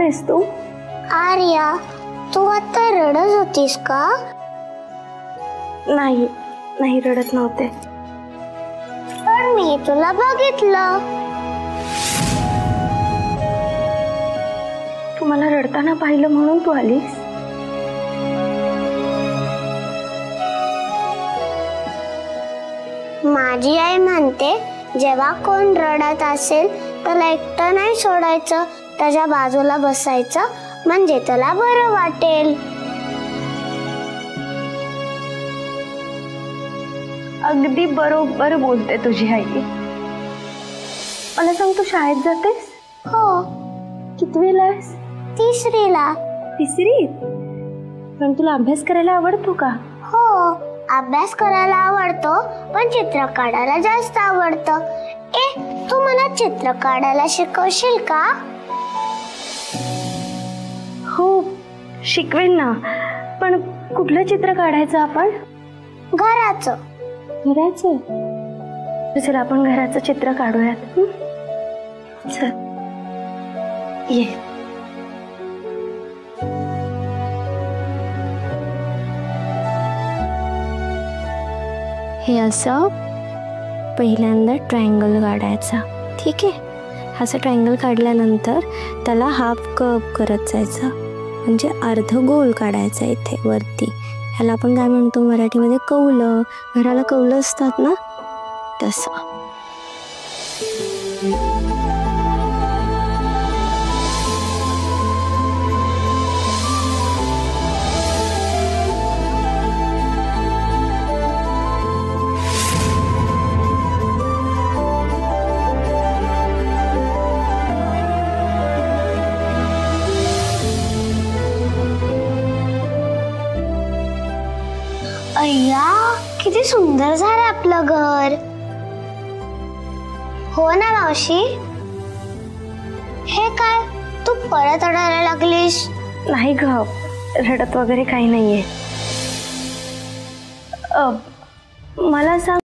आहेस तू? आर्या, तू आता रडत होतीस का? नाही नाही, रडत नव्हते. पण मी तुला बघितलं. तू मला रडताना पाहिलं म्हणून तू आलीस? माझी आई म्हणते, जेव्हा कोण रडत असेल त्याला एकटं नाही सोडायचं, त्याच्या बाजूला बसायचं, म्हणजे त्याला बरं वाटेल. अगदी बरोबर बोलते तुझी आई. मला सांग, तू शाळेत जातेस? हो. कितवीला आहेस? तिसरीला. तिसरीत? पण तुला अभ्यास करायला आवडतो का? हो, अभ्यास करायला आवडतो, पण चित्र काढायला जास्त आवडतं. तू मला चित्र काढायला शिकवशील का? हो, शिकवेन ना. पण कुठलं चित्र काढायचं आपण? घराचं. घराचं? चल, आपण घराचं चित्र काढूयात. चल ये. हे असं पहिल्यांदा ट्रायंगल काढायचा. ठीक आहे. असं ट्रायंगल काढल्यानंतर त्याला हाफ कर्व करत जायचं, म्हणजे अर्ध गोल काढायचा इथे वरती. ह्याला आपण काय म्हणतो मराठीमध्ये? कौलं. घराला कौलं असतात ना, तसं. अय्या, किती सुंदर झालं आपलं घर. हो ना मावशी? हे काय, तू परत रडायला लागलीस? नाही ग, रडत वगैरे काही नाहीये. मला सांग,